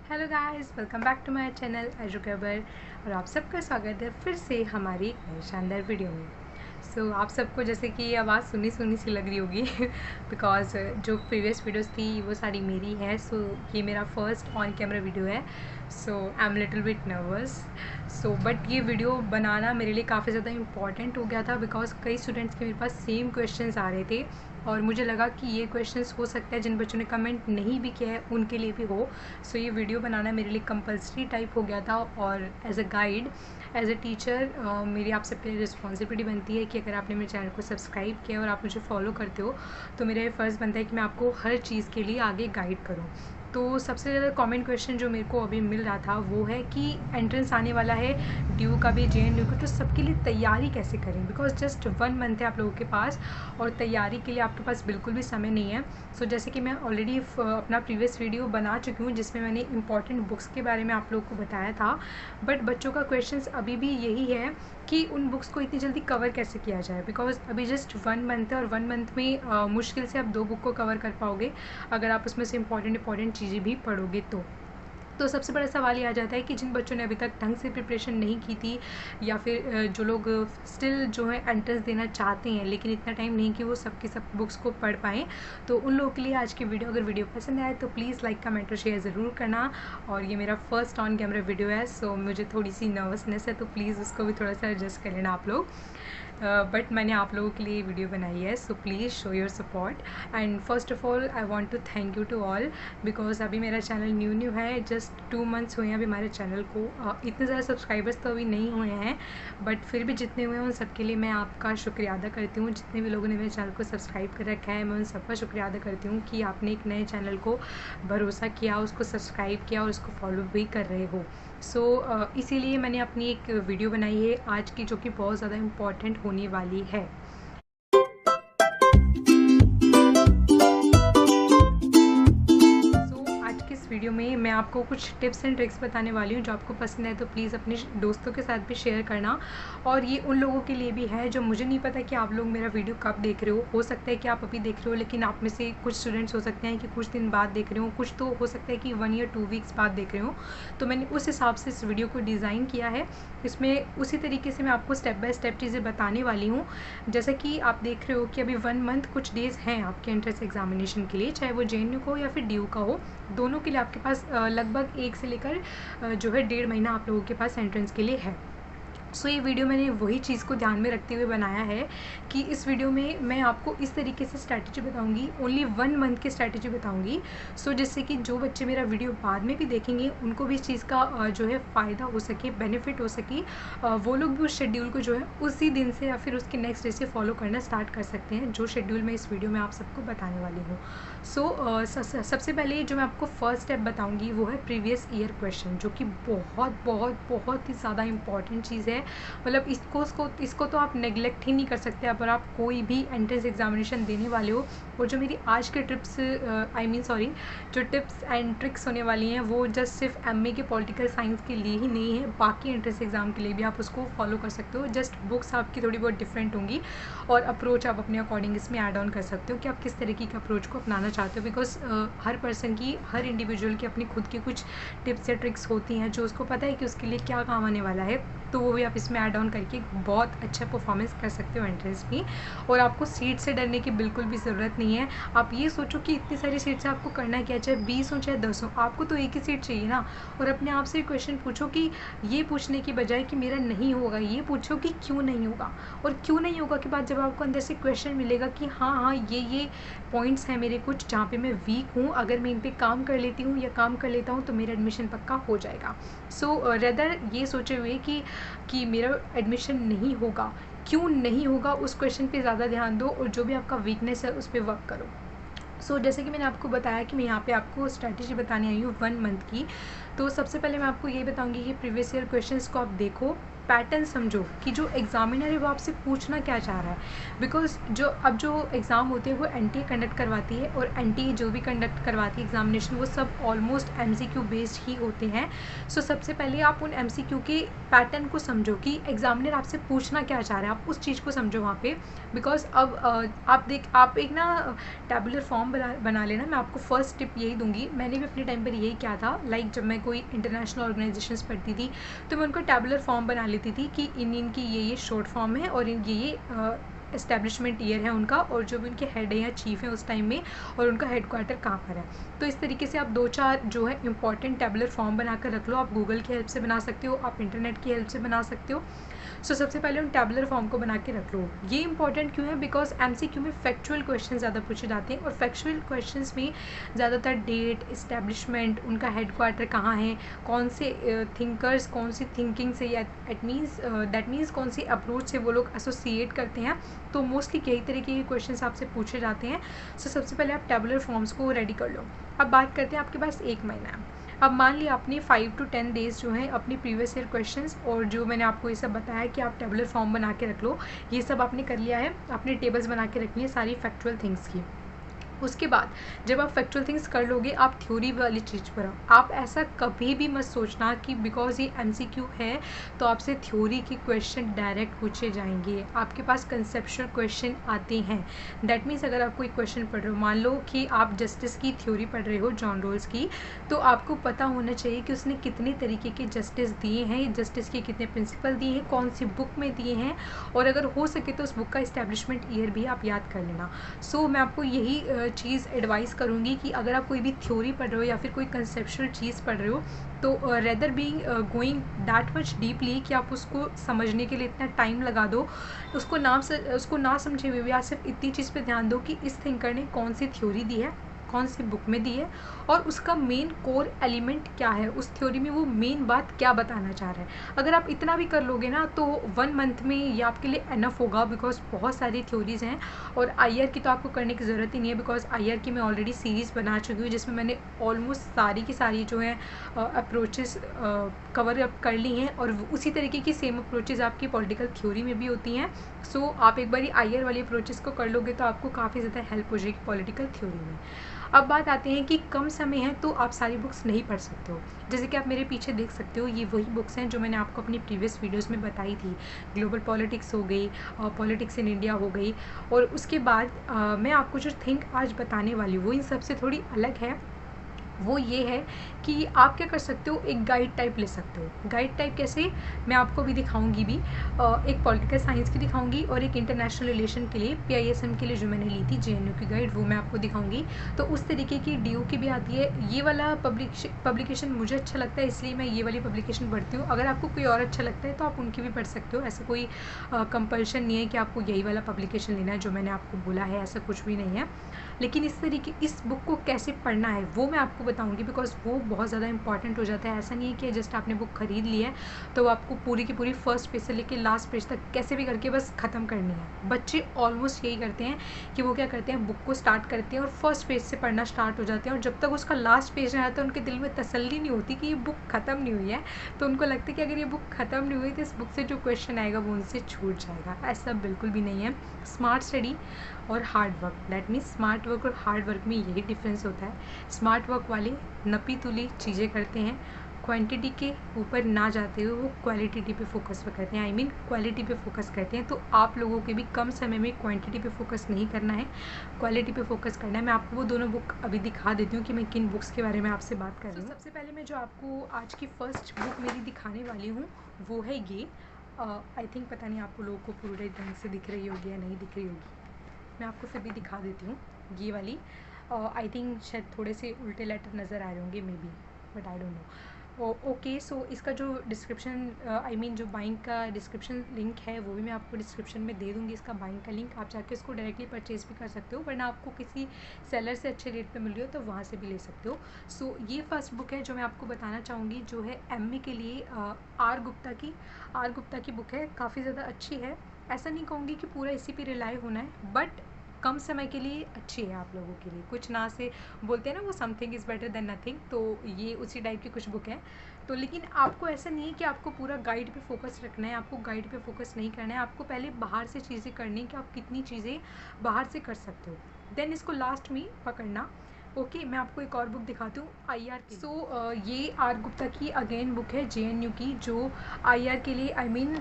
Hello guys, welcome back to my channel एजुकेबर। और आप सबका स्वागत है फिर से हमारी एक नई शानदार वीडियो में। आप सबको जैसे कि आवाज़ सुनी सुनी सी लग रही होगी बिकॉज जो प्रीवियस वीडियोस थी वो सारी मेरी है। ये मेरा फर्स्ट ऑन कैमरा वीडियो है। I am little bit nervous. But ये वीडियो बनाना मेरे लिए काफ़ी ज़्यादा इम्पॉर्टेंट हो गया था बिकॉज कई स्टूडेंट्स के मेरे पास सेम क्वेश्चंस आ रहे थे और मुझे लगा कि ये क्वेश्चंस हो सकता है जिन बच्चों ने कमेंट नहीं भी किया है उनके लिए भी हो। ये वीडियो बनाना मेरे लिए कंपलसरी टाइप हो गया था और as a guide, as a teacher मेरी आप सबके रिस्पॉन्सिबिलिटी बनती है कि अगर आपने मेरे चैनल को सब्सक्राइब किया और आप मुझे फॉलो करते हो तो मेरा ये फ़र्ज़ बनता है कि मैं आपको हर चीज़ के लिए आगे गाइड करूँ। तो सबसे ज़्यादा कॉमन क्वेश्चन जो मेरे को अभी मिल रहा था वो है कि एंट्रेंस आने वाला है ड्यू का भी, JNU का, तो सबके लिए तैयारी कैसे करें बिकॉज जस्ट 1 मंथ है आप लोगों के पास और तैयारी के लिए आपके पास बिल्कुल भी समय नहीं है। जैसे कि मैं ऑलरेडी अपना प्रीवियस वीडियो बना चुकी हूँ जिसमें मैंने इंपॉर्टेंट बुक्स के बारे में आप लोगों को बताया था, बट बच्चों का क्वेश्चंस अभी भी यही है कि उन बुक्स को इतनी जल्दी कवर कैसे किया जाए बिकॉज अभी जस्ट 1 मंथ है और 1 मंथ में मुश्किल से आप 2 बुक को कवर कर पाओगे अगर आप उसमें से इंपॉर्टेंट चीज़ें भी पढ़ोगे तो सबसे बड़ा सवाल ये आ जाता है कि जिन बच्चों ने अभी तक ढंग से प्रिपरेशन नहीं की थी या फिर जो लोग स्टिल जो है एंट्रेंस देना चाहते हैं लेकिन इतना टाइम नहीं कि वो सब की सब बुक्स को पढ़ पाएँ, तो उन लोगों के लिए आज की वीडियो, अगर वीडियो पसंद आए तो प्लीज़ लाइक, कमेंट और शेयर ज़रूर करना। और ये मेरा फर्स्ट ऑन कैमरा वीडियो है मुझे थोड़ी सी नर्वसनेस है तो प्लीज़ उसको भी थोड़ा सा एडजस्ट कर लेना आप लोग। बट मैंने आप लोगों के लिए वीडियो बनाई है please show your support. And first of all I want to thank you to all because अभी मेरा चैनल न्यू है, जस्ट 2 मंथ्स हुए हैं अभी हमारे चैनल को। इतने ज़्यादा सब्सक्राइबर्स तो अभी नहीं हुए हैं बट फिर भी जितने हुए हैं उन सबके लिए मैं आपका शुक्रिया अदा करती हूँ। जितने भी लोगों ने मेरे चैनल को सब्सक्राइब कर रखा है मैं उन सबका शुक्रिया अदा करती हूँ कि आपने एक नए चैनल को भरोसा किया, उसको सब्सक्राइब किया और उसको फॉलो भी कर रहे हो। इसीलिए मैंने अपनी एक वीडियो बनाई है आज की जो कि बहुत ज़्यादा इम्पॉर्टेंट होने वाली है। आज की इस वीडियो में मैं आपको कुछ टिप्स एंड ट्रिक्स बताने वाली हूँ जो आपको पसंद है तो प्लीज़ अपने दोस्तों के साथ भी शेयर करना। और ये उन लोगों के लिए भी है जो, मुझे नहीं पता कि आप लोग मेरा वीडियो कब देख रहे हो सकता है कि आप अभी देख रहे हो लेकिन आप में से कुछ स्टूडेंट्स हो सकते हैं कि कुछ दिन बाद देख रहे हो, कुछ तो हो सकता है कि 1 या 2 वीक्स बाद देख रहे हो। तो मैंने उस हिसाब से इस वीडियो को डिज़ाइन किया है। इसमें उसी तरीके से मैं आपको स्टेप बाय स्टेप चीज़ें बताने वाली हूँ। जैसा कि आप देख रहे हो कि अभी 1 मंथ कुछ डेज़ हैं आपके एंट्रेंस एग्जामिनेशन के लिए, चाहे वो JNU का हो या फिर ड्यू का हो, दोनों के लिए आपके पास लगभग 1 से लेकर जो है 1.5 महीना आप लोगों के पास एंट्रेंस के लिए है। ये वीडियो मैंने वही चीज़ को ध्यान में रखते हुए बनाया है कि इस वीडियो में मैं आपको इस तरीके से स्ट्रैटेजी बताऊंगी, ओनली 1 मंथ की स्ट्रैटेजी बताऊंगी। जिससे कि जो बच्चे मेरा वीडियो बाद में भी देखेंगे उनको भी इस चीज़ का जो है फ़ायदा हो सके, बेनिफिट हो सके। वो लोग भी उस शेड्यूल को जो है उसी दिन से या फिर उसके नेक्स्ट डे से फॉलो करना स्टार्ट कर सकते हैं जो शेड्यूल मैं इस वीडियो में आप सबको बताने वाली हूँ। सबसे पहले जो मैं आपको फर्स्ट स्टेप बताऊँगी वो है प्रीवियस ईयर क्वेश्चन, जो कि बहुत बहुत बहुत ही ज़्यादा इंपॉर्टेंट चीज़ है। मतलब इसको तो आप नेगलेक्ट ही नहीं कर सकते अगर आप कोई भी एंट्रेंस एग्जामिनेशन देने वाले हो। और जो मेरी आज के जो टिप्स एंड ट्रिक्स होने वाली हैं वो जस्ट सिर्फ MA के पॉलिटिकल साइंस के लिए ही नहीं है, बाकी एंट्रेंस एग्जाम के लिए भी आप उसको फॉलो कर सकते हो। जस्ट बुक्स आपकी थोड़ी बहुत डिफरेंट होंगी और अप्रोच आप अपने अकॉर्डिंग इसमें ऐड ऑन कर सकते हो कि आप किस तरीके के अप्रोच को अपनाना चाहते हो। बिकॉज हर पर्सन की, हर इंडिविजुअल की अपनी खुद की कुछ टिप्स या ट्रिक्स होती हैं जो उसको पता है कि उसके लिए क्या काम आने वाला है, तो वो भी आप इसमें ऐड ऑन करके बहुत अच्छा परफॉर्मेंस कर सकते हो एंट्रेंस में। और आपको सीट से डरने की बिल्कुल भी ज़रूरत नहीं है। आप ये सोचो कि इतनी सारी सीट से आपको करना क्या, चाहे 20 हो चाहे 10 हो, आपको तो एक ही सीट चाहिए ना। और अपने आप से क्वेश्चन पूछो कि ये पूछने की बजाय कि मेरा नहीं होगा, ये पूछो कि क्यों नहीं होगा। और क्यों नहीं होगा के बाद जब आपको अंदर से क्वेश्चन मिलेगा कि हाँ ये पॉइंट्स हैं मेरे कुछ जहाँ पे मैं वीक हूँ, अगर मैं इन पर काम कर लेती हूँ या काम कर लेता हूँ तो मेरा एडमिशन पक्का हो जाएगा। रेदर ये सोचे हुए कि मेरा एडमिशन नहीं होगा, क्यों नहीं होगा उस क्वेश्चन पे ज़्यादा ध्यान दो और जो भी आपका वीकनेस है उस पर वर्क करो। जैसे कि मैंने आपको बताया कि मैं यहाँ पे आपको स्ट्रैटेजी बताने आई हूँ 1 मंथ की। तो सबसे पहले मैं आपको ये बताऊँगी कि प्रीवियस ईयर क्वेश्चंस को आप देखो पैटर्न समझो कि जो एग्जामिनर है वो आपसे पूछना क्या चाह रहा है। बिकॉज जो एग्ज़ाम होते हैं वो एनटीए कंडक्ट करवाती है, और एनटीए जो भी कंडक्ट करवाती है एग्जामिनेशन वो सब ऑलमोस्ट एमसीक्यू बेस्ड ही होते हैं। सो सबसे पहले आप उन एमसीक्यू के पैटर्न को समझो कि एग्जामिनर आपसे पूछना क्या चाह रहा है, आप उस चीज़ को समझो वहाँ पे। बिकॉज अब आप एक ना टैबुलर फॉर्म बना लेना। मैं आपको फर्स्ट टिप यही दूंगी, मैंने भी अपने टाइम पर यही किया था। लाइक जब मैं कोई इंटरनेशनल ऑर्गेनाइजेशंस पढ़ती थी तो मैं उनको टैबुलर फॉर्म बना लेती थी कि इनकी ये शॉर्ट फॉर्म है और ये एस्टेब्लिशमेंट ईयर है उनका, और जो भी उनके हेड है या चीफ है उस टाइम में, और उनका हेडक्वार्टर कहाँ पर है। तो इस तरीके से आप 2-4 जो है इंपॉर्टेंट टैबुलर फॉर्म बनाकर रख लो। आप गूगल की हेल्प से बना सकते हो, आप इंटरनेट की हेल्प से बना सकते हो। सो सबसे पहले उन टैबुलर फॉर्म को बना के रख लो। ये इंपॉर्टेंट क्यों है? बिकॉज एमसीक्यू में फैक्चुअल क्वेश्चन ज़्यादा पूछे जाते हैं, और फैक्चुअल क्वेश्चंस में ज़्यादातर डेट, इस्टेब्लिशमेंट, उनका हेडक्वार्टर कहाँ है, कौन से थिंकर्स कौन सी थिंकिंग से या दैट मीन्स कौन सी अप्रोच से वो लोग एसोसिएट करते हैं। तो मोस्टली कई तरीके के क्वेश्चंस आपसे पूछे जाते हैं। सो सबसे पहले आप टैबुलर फॉर्म्स को रेडी कर लो। अब बात करते हैं, आपके पास 1 महीना है। अब मान लिया आपने 5 to 10 डेज़ जो है अपनी प्रीवियस ईयर क्वेश्चंस, और जो मैंने आपको ये सब बताया कि आप टेबुलर फॉर्म बना के रख लो, ये सब आपने कर लिया है। आपने टेबल्स बना के रखनी है सारी फैक्चुअल थिंग्स की। उसके बाद जब आप फैक्चुअल थिंग्स कर लोगे, आप थ्योरी वाली चीज़ पर आओ। आप ऐसा कभी भी मत सोचना कि बिकॉज ये एमसीक्यू है तो आपसे थ्योरी के क्वेश्चन डायरेक्ट पूछे जाएंगे। आपके पास कंसेप्चुअल क्वेश्चन आते हैं। दैट मीन्स अगर आप कोई क्वेश्चन पढ़ रहे हो, मान लो कि आप जस्टिस की थ्योरी पढ़ रहे हो, जॉन रोल्स की, तो आपको पता होना चाहिए कि उसने कितने तरीके के जस्टिस दिए हैं, जस्टिस के कितने प्रिंसिपल दिए हैं, कौन सी बुक में दिए हैं, और अगर हो सके तो उस बुक का इस्टेब्लिशमेंट ईयर भी आप याद कर लेना। सो मैं आपको यही चीज़ एडवाइस करूँगी कि अगर आप कोई भी थ्योरी पढ़ रहे हो या फिर कोई कंसेप्चुअल चीज़ पढ़ रहे हो, तो rather being going that much deeply कि आप उसको समझने के लिए इतना टाइम लगा दो, उसको ना समझे हुए भी आप सिर्फ इतनी चीज़ पे ध्यान दो कि इस थिंकर ने कौन सी थ्योरी दी है, कौन सी बुक में दी है, और उसका मेन कोर एलिमेंट क्या है, उस थ्योरी में वो मेन बात क्या बताना चाह रहा है। अगर आप इतना भी कर लोगे ना तो 1 मंथ में ये आपके लिए एनफ होगा। बिकॉज बहुत सारी थ्योरीज़ हैं, और आईआर की तो आपको करने की ज़रूरत ही नहीं है। बिकॉज आईआर की मैं ऑलरेडी सीरीज़ बना चुकी हूँ जिसमें मैंने ऑलमोस्ट सारी की सारी जो है अप्रोचेस कवर अप कर ली हैं, और उसी तरीके की सेम अप्रोचेस आपकी पॉलिटिकल थ्योरी में भी होती हैं। सो आप एक बार आईआर वाली अप्रोचेस को कर लोगे तो आपको काफ़ी ज़्यादा हेल्प हो जाएगी पॉलिटिकल थ्योरी में। अब बात आती है कि कम समय है तो आप सारी बुक्स नहीं पढ़ सकते हो। जैसे कि आप मेरे पीछे देख सकते हो, ये वही बुक्स हैं जो मैंने आपको अपनी प्रीवियस वीडियोस में बताई थी। ग्लोबल पॉलिटिक्स हो गई, पॉलिटिक्स इन इंडिया हो गई, और उसके बाद मैं आपको जो थिंक आज बताने वाली हूँ वो इन सबसे थोड़ी अलग है। वो ये है कि आप क्या कर सकते हो, एक गाइड टाइप ले सकते हो। गाइड टाइप कैसे, मैं आपको भी दिखाऊंगी भी। एक पॉलिटिकल साइंस की दिखाऊंगी, और एक इंटरनेशनल रिलेशन के लिए पीआईएसएम के लिए जो मैंने ली थी जेएनयू की गाइड, वो मैं आपको दिखाऊंगी। तो उस तरीके की डीयू की भी आती है। ये वाला पब्लिकेशन मुझे अच्छा लगता है, इसलिए मैं ये वाली पब्लिकेशन पढ़ती हूँ। अगर आपको कोई और अच्छा लगता है तो आप उनकी भी पढ़ सकते हो। ऐसा कोई कंपल्शन नहीं है कि आपको यही वाला पब्लिकेशन लेना है जो मैंने आपको बोला है, ऐसा कुछ भी नहीं है। लेकिन इस बुक को कैसे पढ़ना है वो मैं आपको बताऊंगी, बिकॉज वो बहुत ज़्यादा इंपॉर्टेंट हो जाता है। ऐसा नहीं है कि जस्ट आपने बुक खरीद ली है तो आपको पूरी की पूरी फर्स्ट पेज से लेकर लास्ट पेज तक कैसे भी करके बस ख़त्म करनी है। बच्चे ऑलमोस्ट यही करते हैं कि वो क्या करते हैं, बुक को स्टार्ट करते हैं और फर्स्ट पेज से पढ़ना स्टार्ट हो जाते हैं, और जब तक उसका लास्ट पेज नहीं आता उनके दिल में तसल्ली नहीं होती कि ये बुक ख़त्म नहीं हुई है। तो उनको लगता है कि अगर ये बुक ख़त्म नहीं हुई तो इस बुक से जो क्वेश्चन आएगा वो उनसे छूट जाएगा। ऐसा बिल्कुल भी नहीं है। स्मार्ट स्टडी और hard work, that means smart work और हार्ड वर्क में यही डिफरेंस होता है। स्मार्ट वर्क वाले नपी तुली चीज़ें करते हैं, क्वांटिटी के ऊपर ना जाते हुए वो क्वालिटी पे फोकस करते हैं, आई मीन क्वालिटी पे फोकस करते हैं। तो आप लोगों के भी कम समय में क्वांटिटी पे फोकस नहीं करना है, क्वालिटी पे फोकस करना है। मैं आपको वो दोनों बुक अभी दिखा देती हूँ कि मैं किन बुक्स के बारे में आपसे बात कर रही हूँ। सबसे पहले मैं जो आपको आज की फर्स्ट बुक मेरी दिखाने वाली हूँ वो है ये। आई थिंक पता नहीं आपको लोगों को पूरे ढंग से दिख रही होगी या नहीं दिख रही होगी, मैं आपको फिर भी दिखा देती हूँ। ये वाली आई थिंक शायद थोड़े से उल्टे लेटर नज़र आ रहे होंगे may be, but I don't know. Okay, so इसका जो डिस्क्रिप्शन आई मीन जो बाइंग का डिस्क्रिप्शन लिंक है वो भी मैं आपको डिस्क्रिप्शन में दे दूँगी। इसका बाइंग का लिंक आप जाके इसको डायरेक्टली परचेज़ भी कर सकते हो, वरना आपको किसी सेलर से अच्छे रेट पे मिल रही हो तो वहाँ से भी ले सकते हो। सो ये फर्स्ट बुक है जो मैं आपको बताना चाहूँगी, जो है एमए के लिए आर गुप्ता की बुक है। काफ़ी ज़्यादा अच्छी है। ऐसा नहीं कहूँगी कि पूरा इसी पे रिलाई होना है, बट कम समय के लिए अच्छी है आप लोगों के लिए। कुछ ना से बोलते हैं ना वो something is better than nothing, तो ये उसी टाइप की कुछ बुक है। तो लेकिन आपको ऐसा नहीं है कि आपको पूरा गाइड पे फोकस रखना है, आपको गाइड पे फोकस नहीं करना है, आपको पहले बाहर से चीज़ें करनी है कि आप कितनी चीज़ें बाहर से कर सकते हो, देन इसको लास्ट में पकड़ना। ओके मैं आपको एक और बुक दिखाती हूँ IR की। ये आर गुप्ता की अगेन बुक है JNU की, जो IR के लिए I mean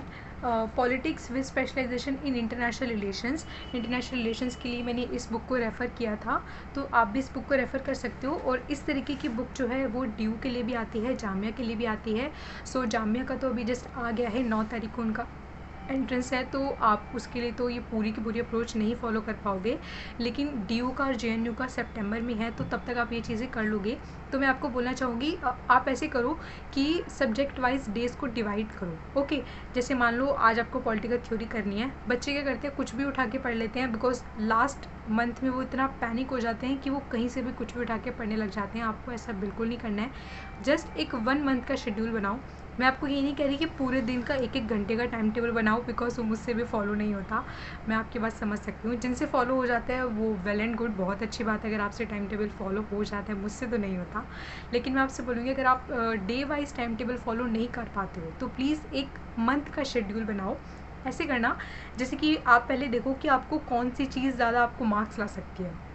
politics with specialisation in international relations के लिए मैंने इस बुक को रेफ़र किया था। तो आप भी इस बुक को रेफ़र कर सकते हो। और इस तरीके की बुक जो है वो ड्यू के लिए भी आती है, जामिया के लिए भी आती है। जामिया का तो अभी जस्ट आ गया है, 9 तारीख को उनका एंट्रेंस है, तो आप उसके लिए तो ये पूरी की पूरी अप्रोच नहीं फॉलो कर पाओगे। लेकिन DU का और JNU का सितंबर में है, तो तब तक आप ये चीज़ें कर लोगे। तो मैं आपको बोलना चाहूँगी आप ऐसे करो कि सब्जेक्ट वाइज डेज़ को डिवाइड करो। ओके जैसे मान लो आज आपको पॉलिटिकल थ्योरी करनी है, बच्चे क्या करते हैं कुछ भी उठा के पढ़ लेते हैं, बिकॉज लास्ट मंथ में वो इतना पैनिक हो जाते हैं कि वो कहीं से भी कुछ भी उठा के पढ़ने लग जाते हैं। आपको ऐसा बिल्कुल नहीं करना है। जस्ट एक 1 मंथ का शेड्यूल बनाओ। मैं आपको ये नहीं कह रही कि पूरे दिन का 1-1 घंटे का टाइम टेबल बनाओ, बिकॉज वो मुझसे भी फॉलो नहीं होता। मैं आपकी बात समझ सकती हूँ, जिनसे फॉलो हो जाता है वो वेल एंड गुड, बहुत अच्छी बात है अगर आपसे टाइम टेबल फॉलो हो जाता है, मुझसे तो नहीं होता। लेकिन मैं आपसे बोलूँगी अगर आप day wise time table follow नहीं कर पाते हो तो प्लीज़ एक मंथ का शेड्यूल बनाओ। ऐसे करना जैसे कि आप पहले देखो कि आपको कौन सी चीज़ ज़्यादा आपको मार्क्स ला सकती है।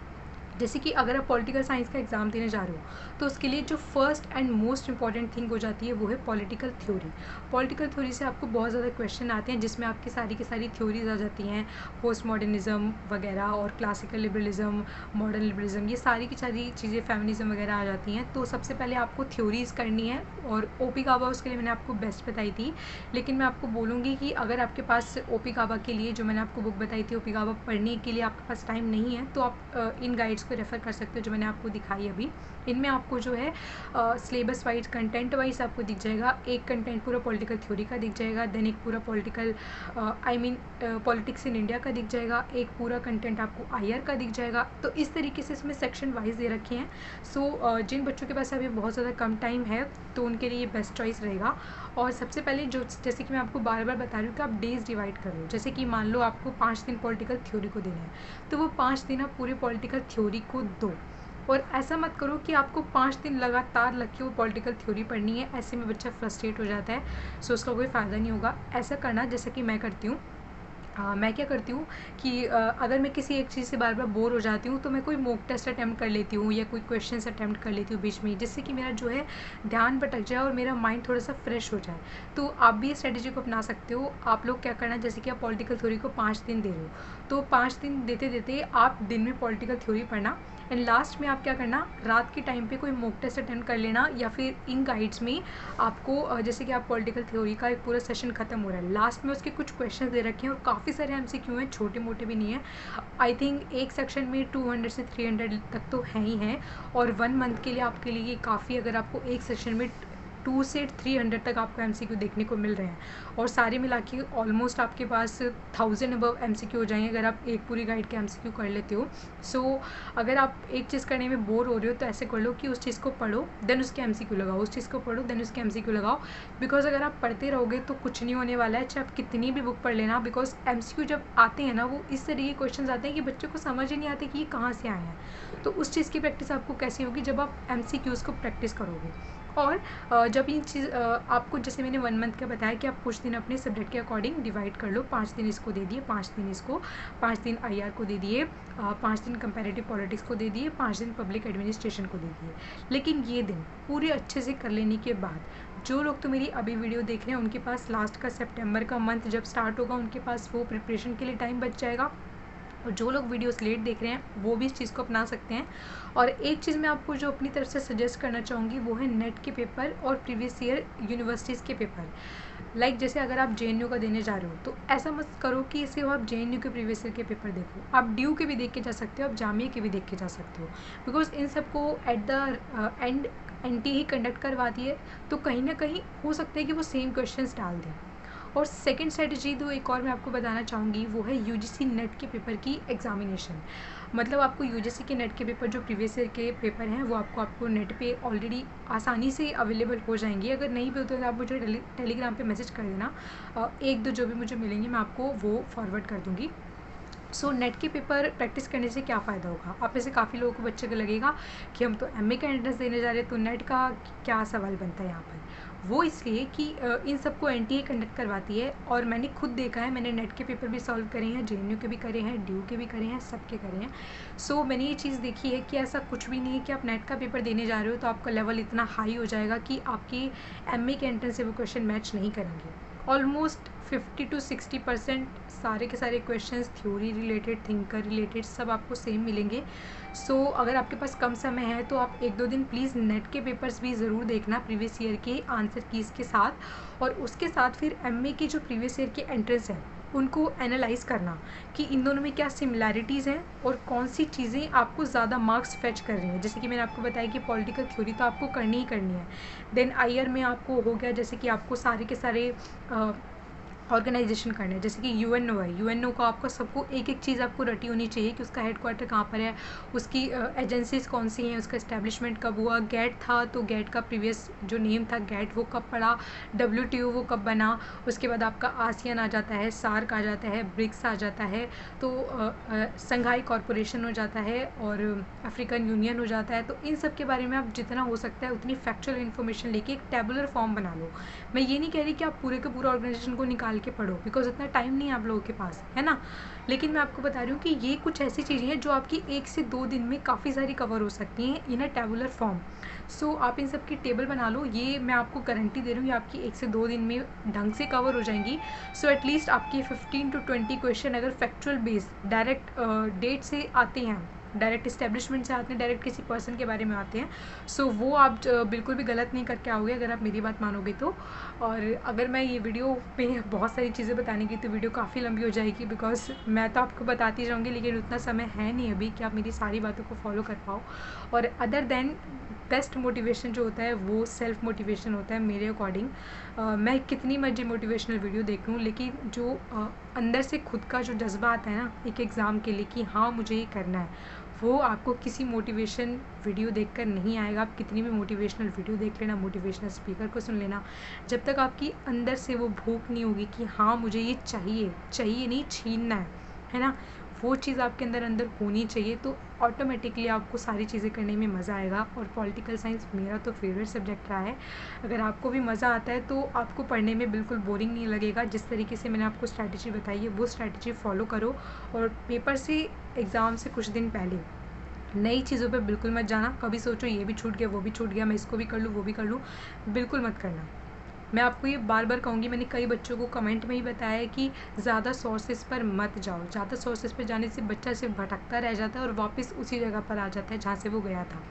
जैसे कि अगर आप पॉलिटिकल साइंस का एग्ज़ाम देने जा रहे हो तो उसके लिए जो first and most important thing हो जाती है वो है पॉलिटिकल थ्योरी। पॉलिटिकल थ्योरी से आपको बहुत ज़्यादा क्वेश्चन आते हैं, जिसमें आपकी सारी की सारी थ्योरीज आ जाती हैं, पोस्ट मॉडर्निज्म वगैरह और क्लासिकल लिबरलिज्म, मॉडर्न लिबरलिज्म, ये सारी की सारी चीज़ें, फेमिनिज्म वगैरह आ जाती हैं। तो सबसे पहले आपको थ्योरीज़ करनी है, और OP गाबा उसके लिए मैंने आपको बेस्ट बताई थी। लेकिन मैं आपको बोलूँगी कि अगर आपके पास OP गाबा के लिए जो मैंने आपको बुक बताई थी OP गाबा पढ़ने के लिए आपके पास टाइम नहीं है, तो आप इन गाइड्स को रेफ़र कर सकते हो जो मैंने आपको दिखाई अभी। इनमें आपको जो है सिलेबस वाइज, कंटेंट वाइज आपको दिख जाएगा। एक कंटेंट पूरा पॉलिटिकल थ्योरी का दिख जाएगा, देन एक पूरा political I mean politics in India का दिख जाएगा, एक पूरा कंटेंट आपको IR का दिख जाएगा। तो इस तरीके से इसमें सेक्शन वाइज दे रखे हैं। जिन बच्चों के पास अभी बहुत ज़्यादा कम टाइम है तो उनके लिए बेस्ट चॉइस रहेगा। और सबसे पहले जो, जैसे कि मैं आपको बार बार बता रही हूँ कि आप डेज़ डिवाइड कर लो। जैसे कि मान लो आपको 5 दिन पॉलिटिकल थ्योरी को देना है, तो वो 5 दिन आप पूरे पॉलिटिकल थ्योरी को दो। और ऐसा मत करो कि आपको 5 दिन लगातार लग के वो पॉलिटिकल थ्योरी पढ़नी है, ऐसे में बच्चा फ्रस्ट्रेट हो जाता है। उसका कोई फ़ायदा नहीं होगा। ऐसा करना जैसा कि मैं करती हूँ। मैं क्या करती हूँ कि अगर मैं किसी एक चीज़ से बार बार बोर हो जाती हूँ तो मैं कोई मॉक टेस्ट अटैम्प्ट कर लेती हूँ या कोई क्वेश्चंस अटैम्प्ट कर लेती हूँ बीच में, जिससे कि मेरा जो है ध्यान भटक जाए और मेरा माइंड थोड़ा सा फ्रेश हो जाए। तो आप भी इस स्ट्रेटेजी को अपना सकते हो। आप लोग क्या करना, जैसे कि आप पॉलिटिकल थ्योरी को 5 दिन दे रहे हो, तो 5 दिन देते देते आप दिन में पॉलिटिकल थ्योरी पढ़ना, एंड लास्ट में आप क्या करना, रात के टाइम पे कोई मॉक टेस्ट अटेंड कर लेना, या फिर इन गाइड्स में आपको जैसे कि आप पॉलिटिकल थ्योरी का एक पूरा सेशन खत्म हो रहा है, लास्ट में उसके कुछ क्वेश्चन दे रखे हैं और काफ़ी सारे MCQ हैं, छोटे मोटे भी नहीं है। आई थिंक एक सेक्शन में 200 से 300 तक तो हैं ही हैं, और 1 मंथ के लिए आपके लिए काफ़ी, अगर आपको एक सेक्शन में 2 से 300 तक आपको MCQ देखने को मिल रहे हैं, और सारे मिला के ऑलमोस्ट आपके पास 1000 अबव MCQ हो जाएंगे अगर आप एक पूरी गाइड के MCQ कर लेते हो। अगर आप एक चीज़ करने में बोर हो रहे हो तो ऐसे कर लो कि उस चीज़ को पढ़ो देन उसके MCQ लगाओ, उस चीज़ को पढ़ो देन उसके MCQ लगाओ। बिकॉज अगर आप पढ़ते रहोगे तो कुछ नहीं होने वाला है, चाहे आप कितनी भी बुक पढ़ लेना। बिकॉज MCQ जब आते हैं ना, वो इस तरीके के क्वेश्चन आते हैं कि बच्चों को समझ ही नहीं आते कि ये कहाँ से आए हैं। तो उस चीज़ की प्रैक्टिस आपको कैसी होगी, जब आप MCQs को प्रैक्टिस करोगे। और जब ये चीज़ आपको, जैसे मैंने 1 मंथ का बताया कि आप कुछ दिन अपने सब्जेक्ट के अकॉर्डिंग डिवाइड कर लो, 5 दिन इसको दे दिए, 5 दिन इसको, 5 दिन IR को दे दिए, 5 दिन कंपैरेटिव पॉलिटिक्स को दे दिए, 5 दिन पब्लिक एडमिनिस्ट्रेशन को दे दिए। लेकिन ये दिन पूरे अच्छे से कर लेने के बाद, जो लोग तो मेरी अभी वीडियो देख रहे हैं उनके पास लास्ट का सितंबर का मंथ जब स्टार्ट होगा उनके पास वो प्रिपरेशन के लिए टाइम बच जाएगा। और जो लोग वीडियोस लेट देख रहे हैं वो भी इस चीज़ को अपना सकते हैं। और एक चीज़ मैं आपको जो अपनी तरफ से सजेस्ट करना चाहूँगी वो है नेट के पेपर और प्रीवियस ईयर यूनिवर्सिटीज़ के पेपर। जैसे अगर आप JNU का देने जा रहे हो तो ऐसा मत करो कि सिर्फ आप JNU के प्रीवियस ईयर के पेपर देखो, आप ड्यू के भी देख के जा सकते हो, आप जामिया के भी देख के जा सकते हो। बिकॉज इन सबको at the end NT he conduct करवाती है, तो कहीं ना कहीं हो सकता है कि वो सेम क्वेश्चन डाल दें। और सेकंड स्ट्रेटजी तो एक और मैं आपको बताना चाहूँगी वो है UGC नेट के पेपर की एग्जामिनेशन। मतलब आपको UGC के नेट के पेपर, जो प्रीवियस ईयर के पेपर हैं, वो आपको नेट पे ऑलरेडी आसानी से अवेलेबल हो जाएंगे। अगर नहीं भी होते तो आप मुझे टेलीग्राम पे मैसेज कर देना, 1-2 जो भी मुझे मिलेंगे मैं आपको वो फॉरवर्ड कर दूँगी। सो नेट के पेपर प्रैक्टिस करने से क्या फ़ायदा होगा? आप में से काफ़ी लोगों को बच्चे को लगेगा कि हम तो एमए का एंट्रेंस देने जा रहे हैं, तो नेट का क्या सवाल बनता है यहाँ पर? वो इसलिए कि इन सबको एनटीए कंडक्ट करवाती है, और मैंने खुद देखा है, मैंने नेट के पेपर भी सॉल्व करे हैं, जेएनयू के भी करे हैं, ड्यू के भी करे हैं, सबके करे हैं। सो मैंने ये चीज़ देखी है कि ऐसा कुछ भी नहीं है कि आप नेट का पेपर देने जा रहे हो तो आपका लेवल इतना हाई हो जाएगा कि आपकी एमए के एंट्रेंस से वो क्वेश्चन मैच नहीं करेंगे। ऑलमोस्ट 50 to 60% सारे के सारे questions theory related, thinker related सब आपको सेम मिलेंगे। सो अगर आपके पास कम समय है तो आप 1-2 दिन प्लीज़ नेट के पेपर्स भी ज़रूर देखना प्रीवियस ईयर के आंसर कीज़ के साथ, और उसके साथ फिर एमए के जो प्रीवियस ईयर के एंट्रेंस हैं उनको एनालाइज़ करना कि इन दोनों में क्या सिमिलैरिटीज़ हैं और कौन सी चीज़ें आपको ज़्यादा मार्क्स फेच कर रही हैं। जैसे कि मैंने आपको बताया कि पॉलिटिकल थ्योरी तो आपको करनी ही करनी है। देन आईआर में आपको हो गया जैसे कि आपको सारे के सारे ऑर्गेनाइजेशन करना है, जैसे कि यूएनओ है, यूएनओ को आपको सबको एक एक चीज़ आपको रटी होनी चाहिए कि उसका हेडक्वार्टर कहाँ पर है, उसकी एजेंसीज कौन सी हैं, उसका इस्टेब्लिशमेंट कब हुआ, गेट था तो गेट का प्रीवियस जो नेम था गेट वो कब पड़ा, डब्ल्यूटीओ वो कब बना, उसके बाद आपका आसियान आ जाता है, सार्क आ जाता है, ब्रिक्स आ जाता है, तो संघाई कॉरपोरेशन हो जाता है, और अफ्रीकन यूनियन हो जाता है। तो इन सब के बारे में आप जितना हो सकता है उतनी फैक्चुअल इन्फॉर्मेशन लेके एक टेबुलर फॉर्म बना लो। मैं ये नहीं कह रही कि आप पूरे के पूरे ऑर्गेनाइजेशन को निकाल के पढ़ो, बिकॉज इतना टाइम नहीं है आप लोगों के पास, है ना। लेकिन मैं आपको बता रही हूँ कि ये कुछ ऐसी चीज़ें हैं जो आपकी 1 से 2 दिन में काफ़ी सारी कवर हो सकती हैं इन अ टेबुलर फॉर्म। सो आप इन सब की टेबल बना लो, ये मैं आपको गारंटी दे रही हूँ, ये आपकी 1 से 2 दिन में ढंग से कवर हो जाएंगी। सो एटलीस्ट आपके 15 to 20 क्वेश्चन अगर फैक्चुअल बेस डायरेक्ट डेट से आते हैं, डायरेक्ट इस्टेब्लिशमेंट से आते हैं, डायरेक्ट किसी पर्सन के बारे में आते हैं, सो वो आप बिल्कुल भी गलत नहीं करके आओगे अगर आप मेरी बात मानोगे तो। और अगर मैं ये वीडियो में बहुत सारी चीज़ें बताने की तो वीडियो काफ़ी लंबी हो जाएगी, बिकॉज मैं तो आपको बताती जाऊँगी लेकिन उतना समय है नहीं अभी कि आप मेरी सारी बातों को फॉलो कर पाओ। और अदर देन बेस्ट मोटिवेशन जो होता है वो सेल्फ मोटिवेशन होता है मेरे अकॉर्डिंग। मैं कितनी मर्जी मोटिवेशनल वीडियो देख लूँ, लेकिन जो अंदर से खुद का जो जज्बा आता है ना एक एग्ज़ाम के लिए कि हाँ मुझे ये करना है, वो आपको किसी मोटिवेशन वीडियो देखकर नहीं आएगा। आप कितनी भी मोटिवेशनल वीडियो देख लेना, मोटिवेशनल स्पीकर को सुन लेना, जब तक आपकी अंदर से वो भूख नहीं होगी कि हाँ मुझे ये चाहिए, चाहिए नहीं छीनना है ना, वो चीज़ आपके अंदर होनी चाहिए, तो ऑटोमेटिकली आपको सारी चीज़ें करने में मज़ा आएगा। और पॉलिटिकल साइंस मेरा तो फेवरेट सब्जेक्ट रहा है। अगर आपको भी मज़ा आता है तो आपको पढ़ने में बिल्कुल बोरिंग नहीं लगेगा। जिस तरीके से मैंने आपको स्ट्रैटेजी बताई है वो स्ट्रैटेजी फॉलो करो, और पेपर से एग्ज़ाम से कुछ दिन पहले नई चीज़ों पे बिल्कुल मत जाना। कभी सोचो ये भी छूट गया, वो भी छूट गया, मैं इसको भी कर लूँ, वो भी कर लूँ, बिल्कुल मत करना। मैं आपको ये बार बार कहूँगी, मैंने कई बच्चों को कमेंट में ही बताया है कि ज़्यादा सोर्सेज पर मत जाओ। ज़्यादा सोर्सेज पर जाने से बच्चा सिर्फ भटकता रह जाता है और वापस उसी जगह पर आ जाता है जहाँ से वो गया था।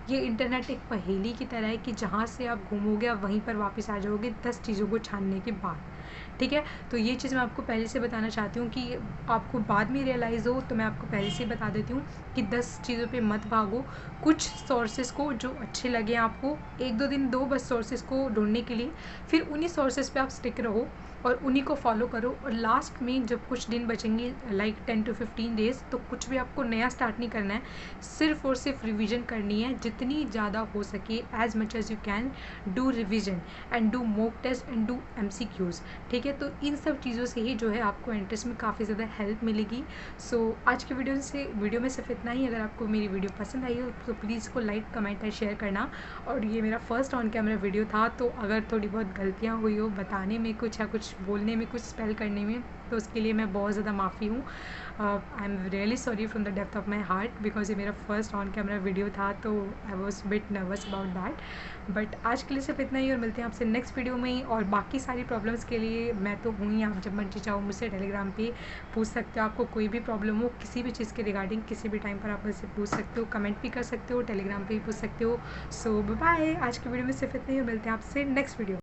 ये इंटरनेट एक पहेली की तरह है कि जहाँ से आप घूमोगे आप वहीं पर वापस आ जाओगे 10 चीज़ों को छानने के बाद। ठीक है, तो ये चीज़ मैं आपको पहले से बताना चाहती हूँ कि आपको बाद में रियलाइज़ हो, तो मैं आपको पहले से बता देती हूँ कि 10 चीज़ों पे मत भागो। कुछ सोर्सेज़ को जो अच्छे लगे आपको 1-2 दिन दो बस सोर्सेज़ को ढूंढने के लिए, फिर उन्हीं सोर्सेज़ पे आप स्टिक रहो और उन्हीं को फॉलो करो। और लास्ट में जब कुछ दिन बचेंगे लाइक 10 to 15 डेज़, तो कुछ भी आपको नया स्टार्ट नहीं करना है, सिर्फ और सिर्फ रिवीजन करनी है जितनी ज़्यादा हो सके। As much as you can do revision and do mock test and do MCQs। ठीक है, तो इन सब चीज़ों से ही जो है आपको एंट्रेंस में काफ़ी ज़्यादा हेल्प मिलेगी। सो आज की वीडियो में सिर्फ इतना ही। अगर आपको मेरी वीडियो पसंद आई हो तो प्लीज़ इसको लाइक, कमेंट और शेयर करना। और ये मेरा फर्स्ट ऑन कैमरा वीडियो था, तो अगर थोड़ी बहुत गलतियाँ हुई हो बताने में कुछ या कुछ बोलने में, कुछ स्पेल करने में, तो उसके लिए मैं बहुत ज़्यादा माफ़ी हूँ। I am really sorry from the depth of my heart, because ये मेरा फर्स्ट ऑन कैमरा वीडियो था, तो I was bit nervous about that. But आज के लिए सिर्फ इतना ही, और मिलते हैं आपसे नेक्स्ट वीडियो में ही। और बाकी सारी प्रॉब्लम्स के लिए मैं तो हूँ ही, आप जब मर्जी चाहो मुझसे टेलीग्राम पे पूछ सकते हो। आपको कोई भी प्रॉब्लम हो किसी भी चीज़ के रिगार्डिंग, किसी भी टाइम पर आप मुझसे पूछ सकते हो, कमेंट भी कर सकते हो, टेलीग्राम पे भी पूछ सकते हो। सो बाय, आज की वीडियो में सिर्फ इतना ही, मिलते हैं आपसे नेक्स्ट वीडियो।